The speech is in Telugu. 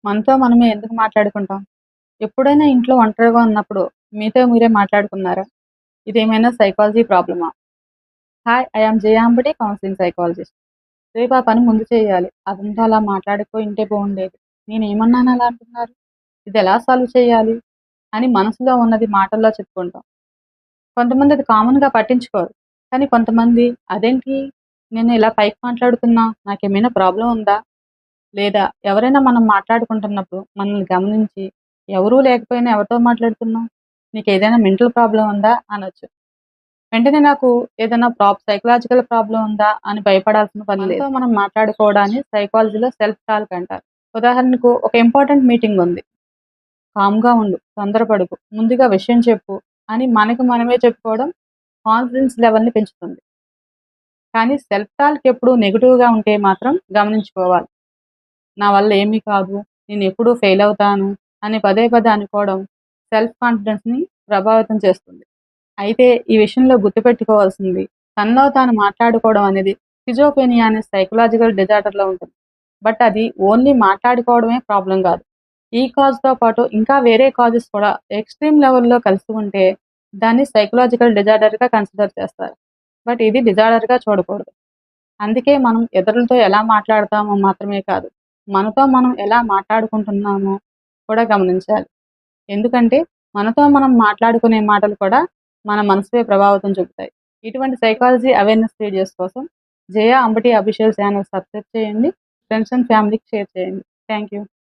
మనతో మనమే ఎందుకు మాట్లాడుకుంటాం? ఎప్పుడైనా ఇంట్లో ఒంటరిగా ఉన్నప్పుడు మీతో మీరే మాట్లాడుకున్నారా? ఇదేమైనా సైకాలజీ ప్రాబ్లమా? Hi! I am Jayambati, counselling psychologist. రేపు ఆ పని ముందు చేయాలి. అదంతా అలా మాట్లాడుకుంటే బాగుండేది. నేనేమన్నాను అలా అంటున్నారు? ఇదెలా సాల్వ్ చేయాలి? అని మనసులో ఉన్నది మాటల్లో చెప్పుకుంటాం. కొంతమంది అది కామన్‌గా పట్టించుకోరు. కానీ కొంతమంది అదేంటి నేను ఇలా పైకి మాట్లాడుతున్నా, నాకేమైనా ప్రాబ్లమ్ ఉందా? లేదా ఎవరైనా మనం మాట్లాడుకుంటున్నప్పుడు మనల్ని గమనించి, ఎవరూ లేకపోయినా ఎవరితో మాట్లాడుతున్నావు? నీకేదైనా మెంటల్ ప్రాబ్లమ్ ఉందా? అనొచ్చు. వెంటనే నాకు ఏదైనా సైకలాజికల్ ప్రాబ్లమ్ ఉందా అని భయపడాల్సిన పని లేదు. మనతో మనం మాట్లాడుకోవడాన్ని సైకాలజీలో సెల్ఫ్ టాక్ అంటారు. ఉదాహరణకు ఒక ఇంపార్టెంట్ మీటింగ్ ఉంది. కామ్‌గా ఉండు, తొందరపడకు, ముందుగా విషయం చెప్పు అని మనకి మనమే చెప్పుకోవడం కాన్ఫిడెన్స్ లెవెల్‌ని పెంచుతుంది. కానీ సెల్ఫ్ టాక్ ఎప్పుడు నెగెటివ్‌గా ఉంటే మాత్రం గమనించుకోవాలి. నా వల్ల ఏమీ కాదు, నేనెప్పుడూ ఫెయిల్ అవుతాను అని పదే పదే అనుకోవడం సెల్ఫ్ కాన్ఫిడెన్స్‌ని ప్రభావితం చేస్తుంది. అయితే ఈ విషయంలో గుర్తుపెట్టుకోవాల్సింది తనలో తాను మాట్లాడుకోవడం అనేది స్కిజోఫ్రెనియా అనే సైకలాజికల్ డిజార్డర్‌లో ఉంటుంది. బట్ అది ఓన్లీ మాట్లాడుకోవడమే ప్రాబ్లమ్ కాదు. ఈ కాజ్‌తో పాటు ఇంకా వేరే కాజెస్ కూడా ఎక్స్‌ట్రీమ్ లెవెల్‌లో కలిసి ఉంటే దాన్ని సైకలాజికల్ డిజార్డర్‌గా కన్సిడర్ చేస్తారు. బట్ ఇది డిజార్డర్‌గా చూడకూడదు. అందుకే మనం ఇతరులతో ఎలా మాట్లాడతామో మాత్రమే కాదు, మనతో మనం ఎలా మాట్లాడుకుంటున్నామో కూడా గమనించాలి. ఎందుకంటే మనతో మనం మాట్లాడుకునే మాటలు కూడా మన మనసుపై ప్రభావితం చూపుతాయి. ఇటువంటి సైకాలజీ అవేర్‌నెస్ వీడియోస్ కోసం జయ అంబటి అఫీషియల్ ఛానల్ సబ్స్క్రైబ్ చేయండి. ఫ్రెండ్స్ అండ్ ఫ్యామిలీకి షేర్ చేయండి. Thank you.